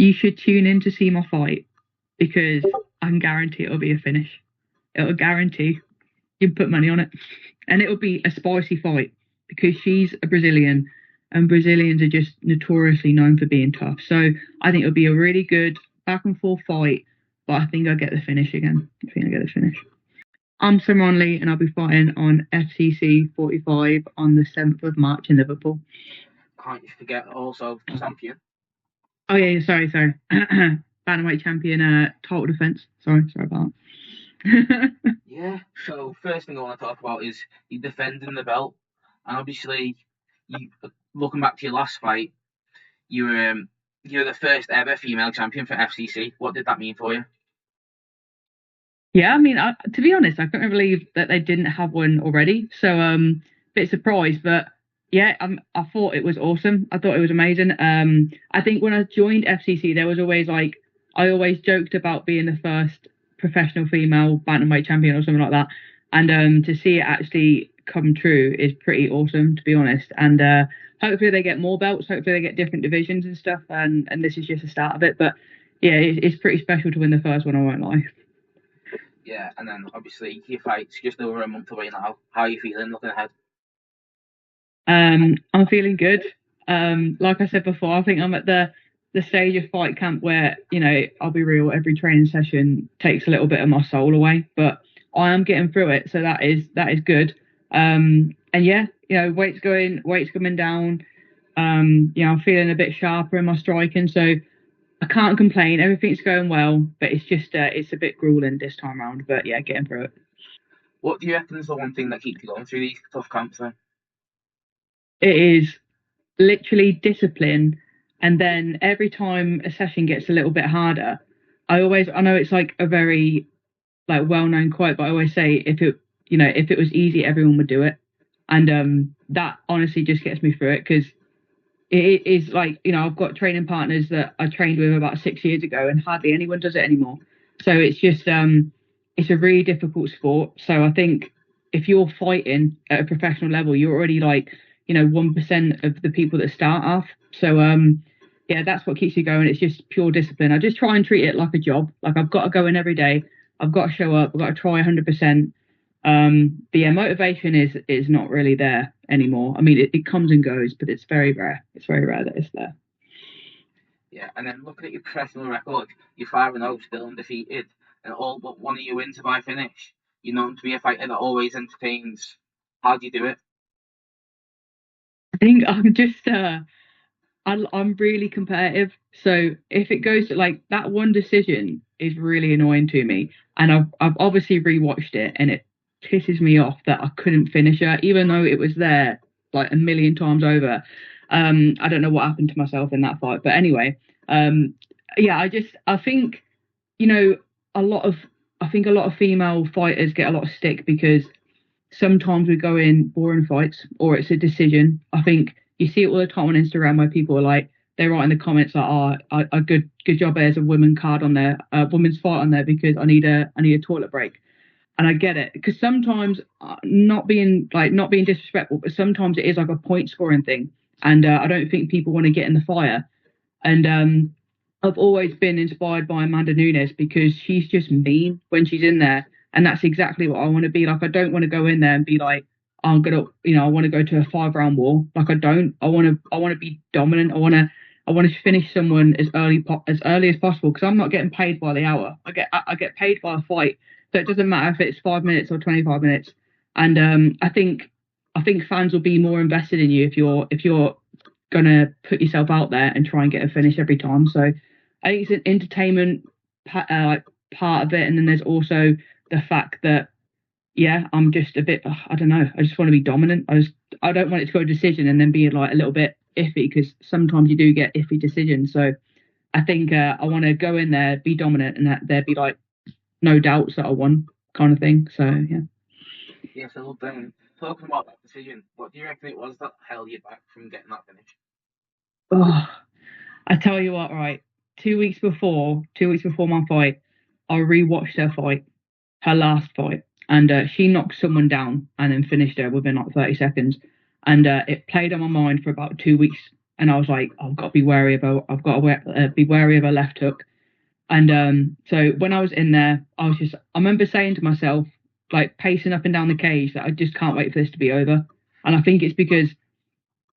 You should tune in to see my fight because I can guarantee it'll be a finish. It'll guarantee you can put money on it, and it'll be a spicy fight because she's a Brazilian, and Brazilians are just notoriously known for being tough. So I think it'll be a really good back and forth fight. But I think I'll get the finish again. I think I'll get the finish. I'm Sam Onley, and I'll be fighting on FCC 45 on the 7th of March in Liverpool. Can't you forget also champion? Oh yeah, sorry. Bantamweight champion, title defense. Sorry about that. Yeah. So first thing I want to talk about is you defending the belt, and obviously, you looking back to your last fight, you're the first ever female champion for FCC. What did that mean for you? Yeah, I mean, to be honest, I couldn't believe that they didn't have one already. So, bit surprised, but yeah, I thought it was awesome. I thought it was amazing. I think when I joined FCC, there was always I always joked about being the first professional female bantamweight champion or something like that, and to see it actually come true is pretty awesome, to be honest. And hopefully they get more belts. Hopefully they get different divisions and stuff. And this is just the start of it. But yeah, it's pretty special to win the first one. I won't lie. Yeah, and then obviously your fight's just over a month away now. How are you feeling looking ahead? I'm feeling good. Like I said before, I think I'm at the stage of fight camp where, I'll be real, every training session takes a little bit of my soul away, but I am getting through it, so that is good. And yeah, weight's coming down. I'm feeling a bit sharper in my striking, so I can't complain. Everything's going well, but it's just it's a bit grueling this time around. But yeah, getting through it. What do you reckon is the one thing that keeps you going through these tough camps then? It is literally discipline, and then every time a session gets a little bit harder, I know it's like a very well-known quote, but I always say if it was easy, everyone would do it, and that honestly just gets me through it because it is I've got training partners that I trained with about 6 years ago, and hardly anyone does it anymore. So it's just it's a really difficult sport. So I think if you're fighting at a professional level, you're already 1% of the people that start off. So yeah, that's what keeps you going. It's just pure discipline. I just try and treat it like a job. Like I've got to go in every day. I've got to show up. I've got to try 100%. But yeah, motivation is not really there anymore. I mean, it comes and goes, but it's very rare. It's very rare that it's there. Yeah, and then looking at your professional record, you're 5-0, still undefeated, and all but one of your wins are by finish. You're known to be a fighter that always entertains. How do you do it? I think I'm just I'm really competitive. So if it goes to that one decision is really annoying to me, and I've obviously rewatched it, and it pisses me off that I couldn't finish her, even though it was there a million times over. I don't know what happened to myself in that fight, but anyway, yeah, I think a lot of female fighters get a lot of stick because sometimes we go in boring fights or it's a decision. I think you see it all the time on Instagram where people are they write in the comments a good job there's a women's fight on there because I need a toilet break. And I get it because sometimes not being disrespectful, but sometimes it is like a point scoring thing. And I don't think people want to get in the fire. And I've always been inspired by Amanda Nunes because she's just mean when she's in there. And that's exactly what I want to be. I don't want to go in there and be I want to go to a 5-round war. I don't. I want to be dominant. I want to finish someone as early as possible because I'm not getting paid by the hour. I get paid by a fight. So it doesn't matter if it's 5 minutes or 25 minutes. And I think fans will be more invested in you if you're gonna put yourself out there and try and get a finish every time. So I think it's an entertainment part of it, and then there's also the fact that I'm just a bit I don't know. I just want to be dominant. I don't want it to go to decision and then be a little bit iffy because sometimes you do get iffy decisions. So I think I want to go in there, be dominant, and that there be no doubts that I won kind of thing. So yeah. Yeah, so talking about that decision, what do you reckon it was that held you back from getting that finish? Oh, I tell you what, right. 2 weeks before my fight, I rewatched her last fight, and she knocked someone down and then finished her within 30 seconds. And it played on my mind for about 2 weeks. and I was like, I've got to be wary of her. I've got to be wary of her left hook. And so when I was in there, I remember saying to myself, like pacing up and down the cage, that I just can't wait for this to be over. And I think it's because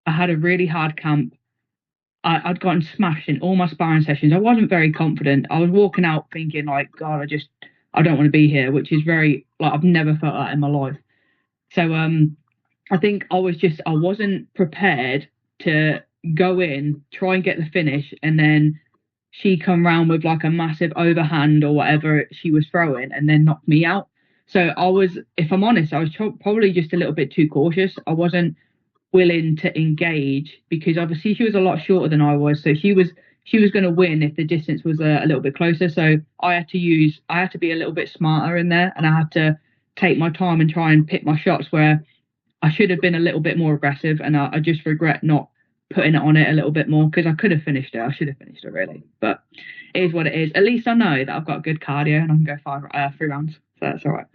I had a really hard camp. I'd gotten smashed in all my sparring sessions. I wasn't very confident. I was walking out thinking like, God, I don't want to be here, which is very, like, I've never felt that in my life. So I think I wasn't prepared to go in, try and get the finish, and then she come round with like a massive overhand or whatever she was throwing, and then knock me out. So if I'm honest, I was probably just a little bit too cautious. I wasn't willing to engage because obviously she was a lot shorter than I was, so she was going to win if the distance was a little bit closer. So I had to be a little bit smarter in there, and I had to take my time and try and pick my shots where I should have been a little bit more aggressive, and I just regret not putting it on it a little bit more because I could have finished it. I should have finished it really, but it is what it is. At least I know that I've got good cardio and I can go 3 rounds, so that's all right.